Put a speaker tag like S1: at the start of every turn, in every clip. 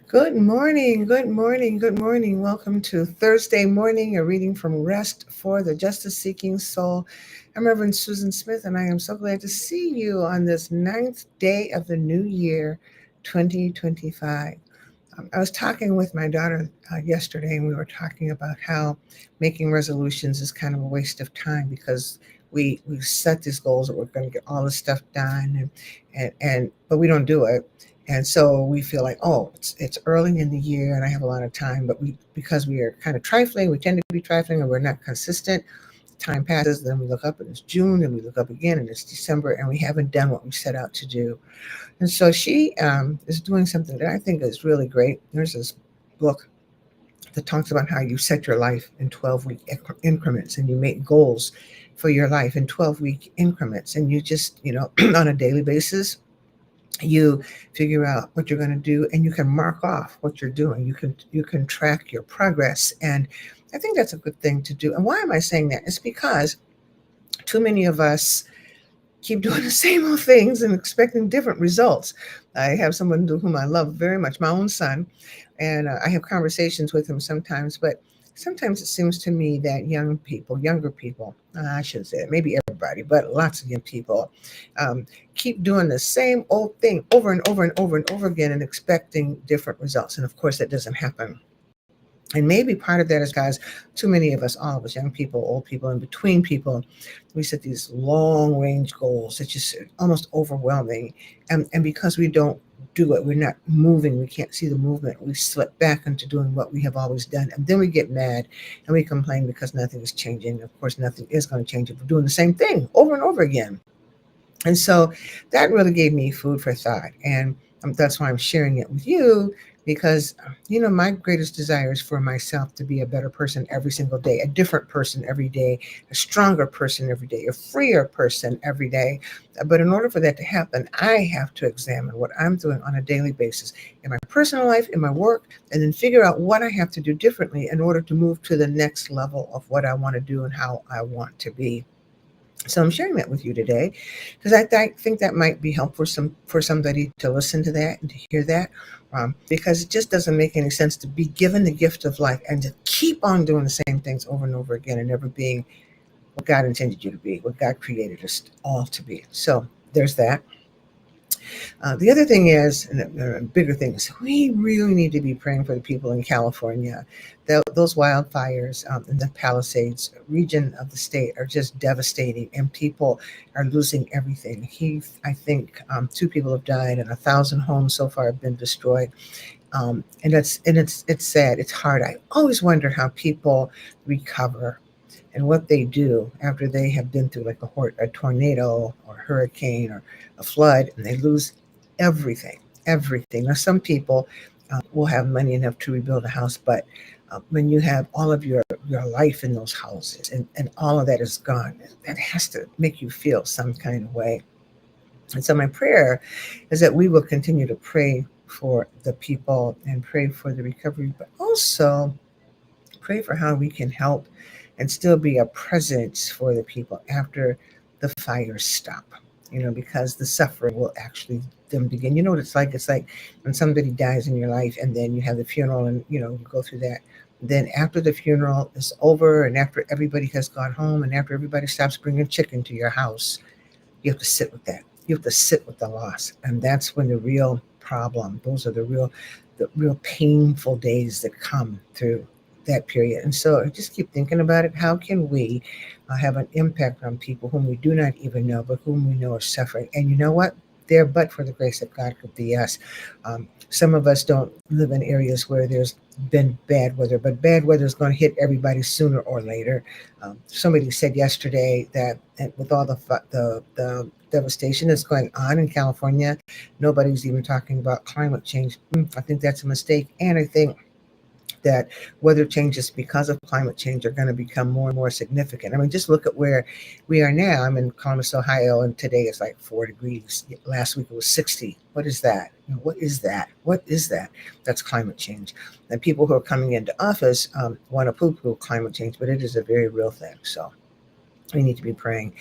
S1: Good morning, good morning, good morning. Welcome to Thursday morning, a reading from Rest for the Justice Seeking Soul. I'm Reverend Susan Smith, and I am so glad to see you on this ninth day of the new year, 2025. I was talking with my daughter yesterday, and we were talking about how making resolutions is kind of a waste of time because we set these goals that we're going to get all this stuff done, and but we don't do it. And so we feel like, oh, it's early in the year and I have a lot of time, but we because we are kind of trifling, we tend to be trifling and we're not consistent. Time passes, then we look up and it's June, and we look up again and it's December, and we haven't done what we set out to do. And so she is doing something that I think is really great. There's this book that talks about how you set your life in 12-week increments, and you make goals for your life in 12-week increments, and you just, on a daily basis, you figure out what you're going to do, and you can mark off what you're doing. You can track your progress, and I think that's a good thing to do. And why am I saying that? It's because too many of us keep doing the same old things and expecting different results. I have someone whom I love very much, my own son, and I have conversations with him sometimes, but sometimes it seems to me that younger people, I shouldn't say it, maybe everybody, but lots of young people, um, keep doing the same old thing over and over and over and over again and expecting different results. And of course, that doesn't happen. And maybe part of that is because too many of us, all of us, young people, old people, in between people, we set these long range goals that just almost overwhelming. And because we don't do it, we're not moving, we can't see the movement, we slip back into doing what we have always done. And then we get mad and we complain because nothing is changing. Of course, nothing is going to change if we're doing the same thing over and over again. And so that really gave me food for thought. And that's why I'm sharing it with you because, my greatest desire is for myself to be a better person every single day, a different person every day, a stronger person every day, a freer person every day. But in order for that to happen, I have to examine what I'm doing on a daily basis in my personal life, in my work, and then figure out what I have to do differently in order to move to the next level of what I want to do and how I want to be. So I'm sharing that with you today because I think that might be helpful for somebody to listen to that and to hear that, because it just doesn't make any sense to be given the gift of life and to keep on doing the same things over and over again and never being what God intended you to be, what God created us all to be. So there's that. The other thing is, and the bigger thing is, we really need to be praying for the people in California. Those wildfires in the Palisades region of the state are just devastating, and people are losing everything. I think, two people have died, and 1,000 homes so far have been destroyed. And it's sad. It's hard. I always wonder how people recover and what they do after they have been through like a tornado or hurricane or a flood, and they lose everything, everything. Now, some people will have money enough to rebuild a house, but when you have all of your life in those houses and all of that is gone, that has to make you feel some kind of way. And so my prayer is that we will continue to pray for the people and pray for the recovery, but also pray for how we can help and still be a presence for the people after the fires stop. Because the suffering will actually then begin. You know what it's like? It's like when somebody dies in your life and then you have the funeral and you go through that. Then after the funeral is over and after everybody has gone home and after everybody stops bringing chicken to your house, you have to sit with that. You have to sit with the loss. And that's when the real problem, those are the real painful days that come through that period. And so I just keep thinking about it. How can we have an impact on people whom we do not even know, but whom we know are suffering? And you know what? There, but for the grace of God, could be us. Some of us don't live in areas where there's been bad weather, but bad weather is going to hit everybody sooner or later. Somebody said yesterday that with all the devastation that's going on in California, nobody's even talking about climate change. I think that's a mistake, and I think that weather changes because of climate change are going to become more and more significant. I mean, just look at where we are now. I'm in Columbus, Ohio, and today it's like 4 degrees. Last week it was 60. What is that? What is that? What is that? That's climate change. And people who are coming into office want to poo-poo climate change, but it is a very real thing. So we need to be praying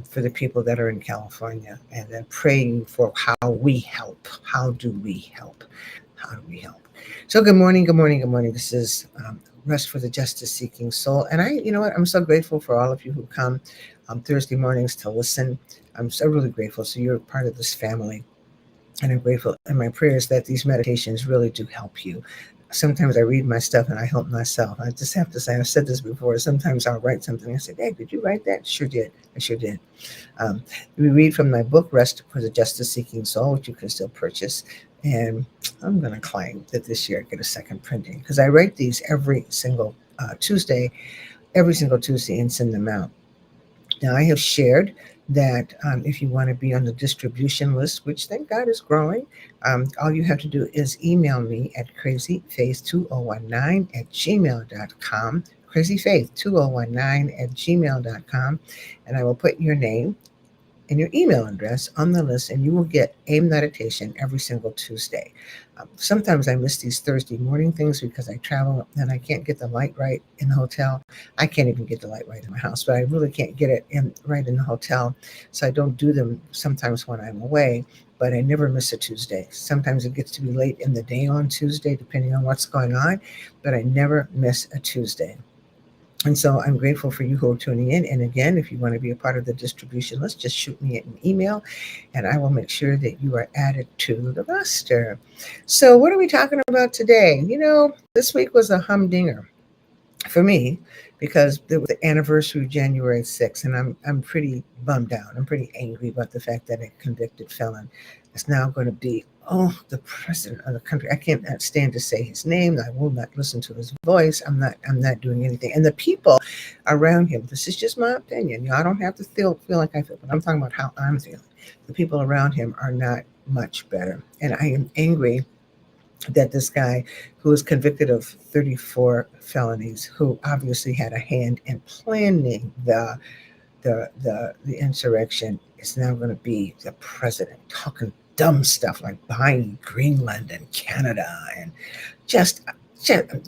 S1: for the people that are in California and then praying for how we help. How do we help? How do we help? So, good morning, good morning, good morning. This is Rest for the Justice Seeking Soul. And you know what? I'm so grateful for all of you who come Thursday mornings to listen. I'm so really grateful. So, you're part of this family. And I'm grateful in my prayers that these meditations really do help you. Sometimes I read my stuff and I help myself. I just have to say, I've said this before. Sometimes I'll write something. I say, hey, did you write that? Sure did. I sure did. Um, we read from my book, Rest for the Justice Seeking Soul, which you can still purchase. And I'm going to claim that this year I get a second printing because I write these every single Tuesday, and send them out. Now, I have shared that if you want to be on the distribution list, which thank God is growing, all you have to do is email me at crazyfaith2019@gmail.com. Crazyfaith2019@gmail.com. And I will put your name and your email address on the list, and you will get a meditation every single Tuesday. Sometimes I miss these Thursday morning things because I travel and I can't get the light right in the hotel. I can't even get the light right in my house, but I really can't get it right in the hotel. So I don't do them sometimes when I'm away, but I never miss a Tuesday. Sometimes it gets to be late in the day on Tuesday, depending on what's going on, but I never miss a Tuesday. And so I'm grateful for you who are tuning in. And again, if you want to be a part of the distribution list, just shoot me an email and I will make sure that you are added to the roster. So, what are we talking about today? This week was a humdinger for me because it was the anniversary of January 6th, and I'm pretty bummed out. I'm pretty angry about the fact that a convicted felon is now going to be the president of the country. I can't stand to say his name. I will not listen to his voice. I'm not doing anything. And the people around him, this is just my opinion. I don't have to feel like I feel, but I'm talking about how I'm feeling. The people around him are not much better. And I am angry that this guy who was convicted of 34 felonies, who obviously had a hand in planning the insurrection, is now going to be the president, talking dumb stuff like buying Greenland and Canada, and just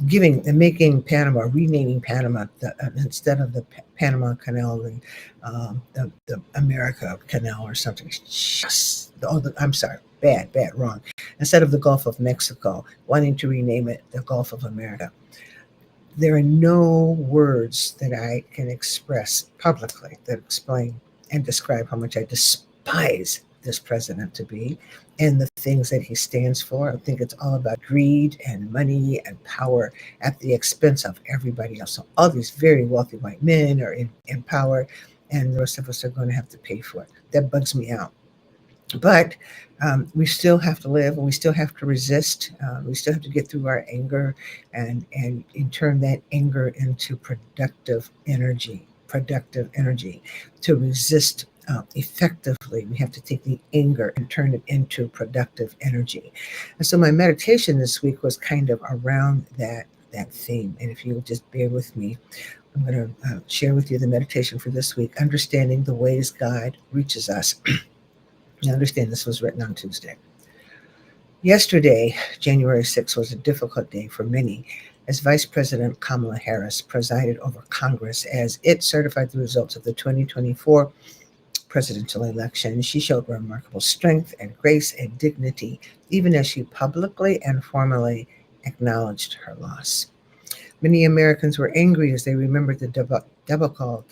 S1: giving and making Panama, renaming Panama instead of the Panama Canal, the America Canal or something. I'm sorry, bad, wrong. Instead of the Gulf of Mexico, wanting to rename it the Gulf of America. There are no words that I can express publicly that explain and describe how much I despise this president to be and the things that he stands for. I think it's all about greed and money and power at the expense of everybody else. So all these very wealthy white men are in power, and the rest of us are going to have to pay for it. That bugs me out. But we still have to live, and we still have to resist. We still have to get through our anger and turn that anger into productive energy. To resist effectively, we have to take the anger and turn it into productive energy. And so my meditation this week was kind of around that theme. And if you'll just bear with me, I'm going to share with you the meditation for this week, understanding the ways God reaches us. Now, understand this was written on Tuesday. Yesterday, January 6th, was a difficult day for many as Vice President Kamala Harris presided over Congress as it certified the results of the 2024 presidential election. She showed remarkable strength and grace and dignity, even as she publicly and formally acknowledged her loss. Many Americans were angry as they remembered the debacle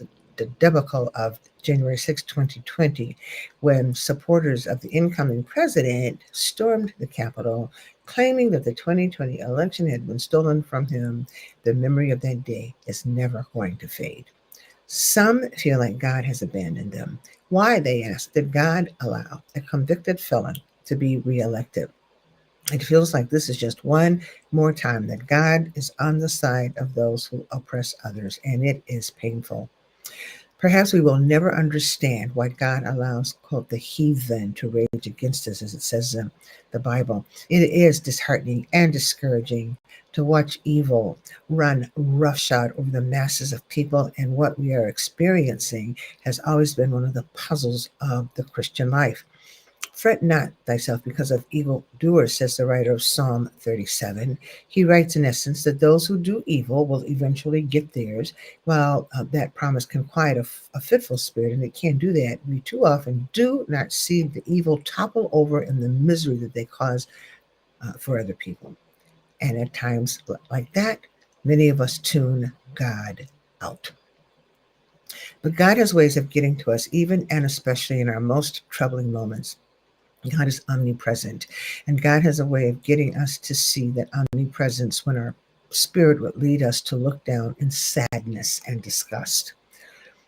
S1: of January 6, 2020, when supporters of the incoming president stormed the Capitol, claiming that the 2020 election had been stolen from him. The memory of that day is never going to fade. Some feel like God has abandoned them. Why, they ask, did God allow a convicted felon to be reelected? It feels like this is just one more time that God is on the side of those who oppress others, and it is painful. Perhaps we will never understand why God allows, quote, the heathen to rage against us, as it says in the Bible. It is disheartening and discouraging to watch evil run roughshod over the masses of people, and what we are experiencing has always been one of the puzzles of the Christian life. Fret not thyself because of evil doers, says the writer of Psalm 37. He writes, in essence, that those who do evil will eventually get theirs. While that promise can quiet a fitful spirit, and it can do that, we too often do not see the evil topple over in the misery that they cause for other people. And at times like that, many of us tune God out. But God has ways of getting to us, even and especially in our most troubling moments. God is omnipresent, and God has a way of getting us to see that omnipresence when our spirit would lead us to look down in sadness and disgust.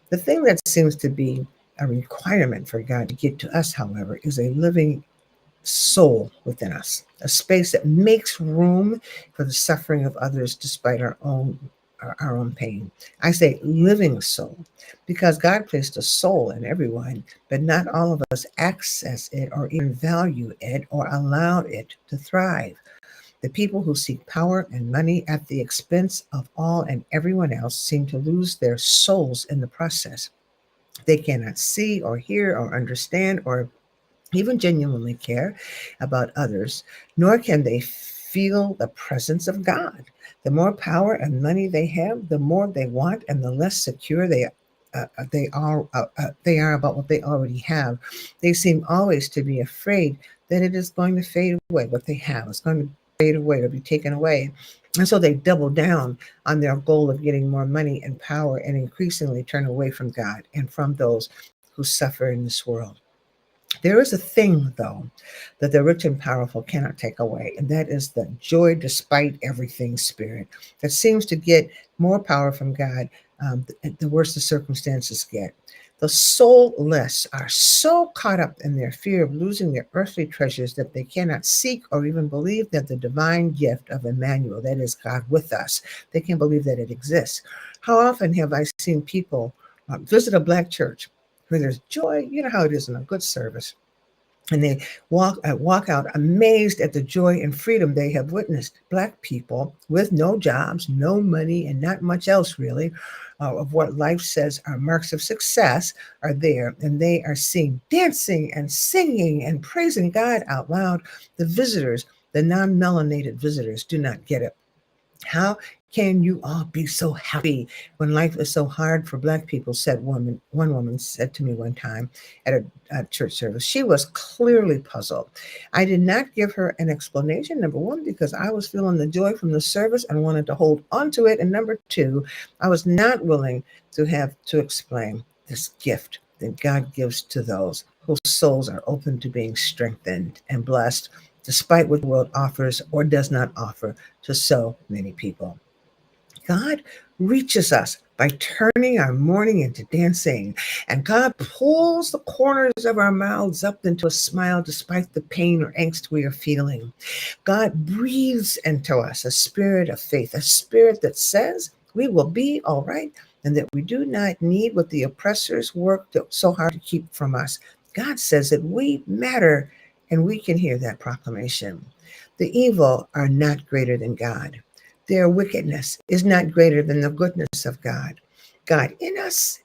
S1: The thing that seems to be a requirement for God to get to us, however, is a living soul within us, a space that makes room for the suffering of others despite our own pain. I say living soul because God placed a soul in everyone, but not all of us access it or even value it or allow it to thrive. The people who seek power and money at the expense of all and everyone else seem to lose their souls in the process. They cannot see or hear or understand or even genuinely care about others, nor can they feel the presence of God. The more power and money they have, the more they want, and the less secure they are about what they already have. They seem always to be afraid that it is going to fade away. What they have is going to fade away or be taken away. And so they double down on their goal of getting more money and power and increasingly turn away from God and from those who suffer in this world. There is a thing, though, that the rich and powerful cannot take away, and that is the joy despite everything spirit that seems to get more power from God the worse the circumstances get. The soulless are so caught up in their fear of losing their earthly treasures that they cannot seek or even believe that the divine gift of Emmanuel, that is God with us, they can't believe that it exists. How often have I seen people visit a black church where there's joy? You know how it is in a good service, and they walk out amazed at the joy and freedom they have witnessed. Black people with no jobs, no money, and not much else really of what life says are marks of success are there, and they are seen dancing and singing and praising God out loud. The visitors, the non-melanated visitors, do not get it. How can you all be so happy when life is so hard for Black people? Said one woman said to me one time at a church service. She was clearly puzzled. I did not give her an explanation. Number one, because I was feeling the joy from the service and wanted to hold on to it. And number two, I was not willing to have to explain this gift that God gives to those whose souls are open to being strengthened and blessed, despite what the world offers or does not offer to so many people. God reaches us by turning our mourning into dancing, and God pulls the corners of our mouths up into a smile despite the pain or angst we are feeling. God breathes into us a spirit of faith, a spirit that says we will be all right and that we do not need what the oppressors worked so hard to keep from us. God says that we matter, and we can hear that proclamation. The evil are not greater than God. Their wickedness is not greater than the goodness of God. God in us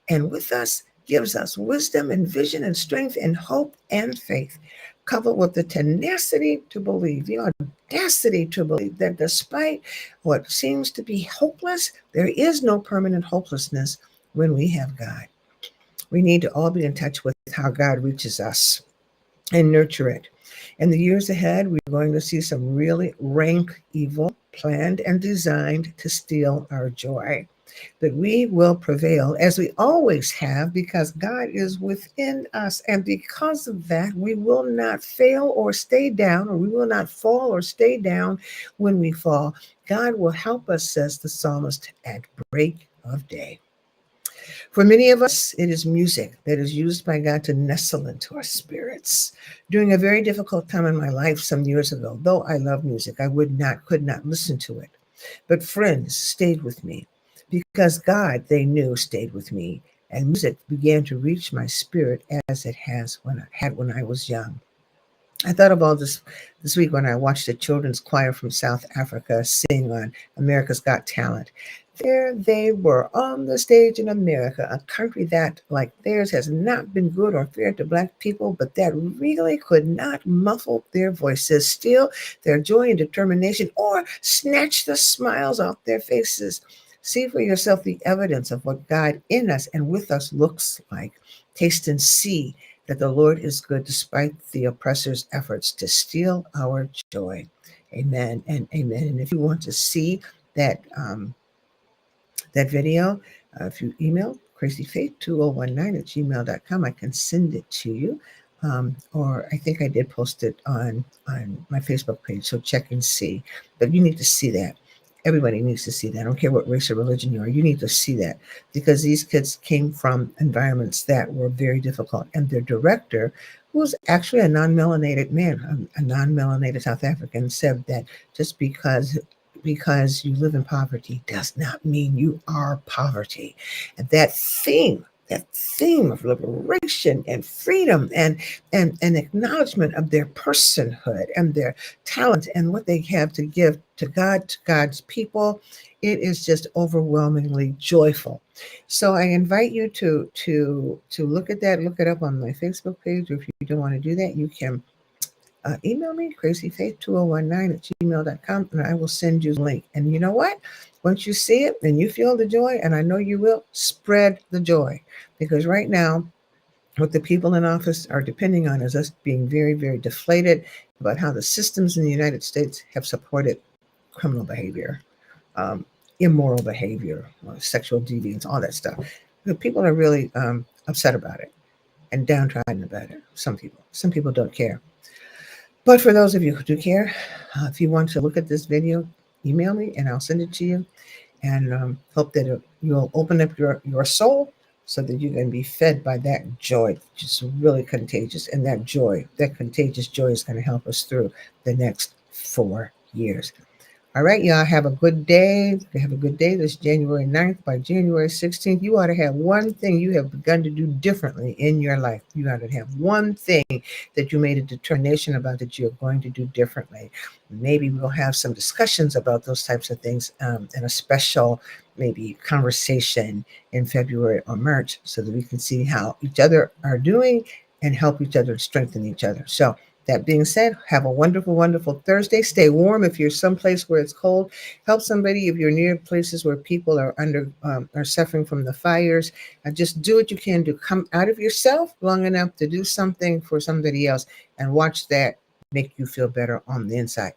S1: and with us gives us wisdom and vision and strength and hope and faith, coupled with the tenacity to believe, the audacity to believe that despite what seems to be hopeless, there is no permanent hopelessness when we have God. We need to all be in touch with how God reaches us and nurture it. In the years ahead, we're going to see some really rank evil planned and designed to steal our joy. But we will prevail as we always have because God is within us. And because of that, we will not fail or stay down, or we will not fall or stay down when we fall. God will help us, says the psalmist, at break of day. For many of us, it is music that is used by God to nestle into our spirits. During a very difficult time in my life some years ago, though I love music, I could not listen to it. But friends stayed with me because God, they knew, stayed with me. And music began to reach my spirit as it has when I was young. I thought of all this week when I watched a children's choir from South Africa sing on America's Got Talent. There they were on the stage in America, a country that, like theirs, has not been good or fair to Black people, but that really could not muffle their voices, steal their joy and determination, or snatch the smiles off their faces. See for yourself the evidence of what God in us and with us looks like. Taste and see that the Lord is good despite the oppressor's efforts to steal our joy. Amen and amen. And if you want to see that that video, if you email crazyfaith2019 at gmail.com, I can send it to you. Or I think I did post it on my Facebook page, so check and see. But you need to see that. Everybody needs to see that. I don't care what race or religion you are, you need to see that because these kids came from environments that were very difficult. And their director, who was actually a non-melanated man, a non-melanated South African, said that just because you live in poverty does not mean you are poverty. And that theme of liberation and freedom and acknowledgement of their personhood and their talent and what they have to give to God, to God's people, it is just overwhelmingly joyful. So I invite you to look at that, look it up on my Facebook page, or if you don't want to do that, you can email me, crazyfaith2019 at gmail.com, and I will send you the link. And you know what? Once you see it and you feel the joy, and I know you will, spread the joy. Because right now, what the people in office are depending on is us being very, very deflated about how the systems in the United States have supported criminal behavior, um, immoral behavior, sexual deviance, all that stuff. The people are really upset about it and downtrodden about it. Some people don't care. But for those of you who do care, if you want to look at this video, email me and I'll send it to you. And hope that you'll open up your soul so that you can be fed by that joy, which is really contagious. And that joy, that contagious joy, is going to help us through the next 4 years. All right, y'all, have a good day. Have a good day this January 9th. By January 16th, you ought to have one thing you have begun to do differently in your life. You ought to have one thing that you made a determination about that you're going to do differently. Maybe we'll have some discussions about those types of things in a special, maybe conversation in February or March so that we can see how each other are doing and help each other strengthen each other. So, that being said, have a wonderful, wonderful Thursday. Stay warm if you're someplace where it's cold. Help somebody if you're near places where people are are suffering from the fires. Just do what you can to come out of yourself long enough to do something for somebody else, and watch that make you feel better on the inside.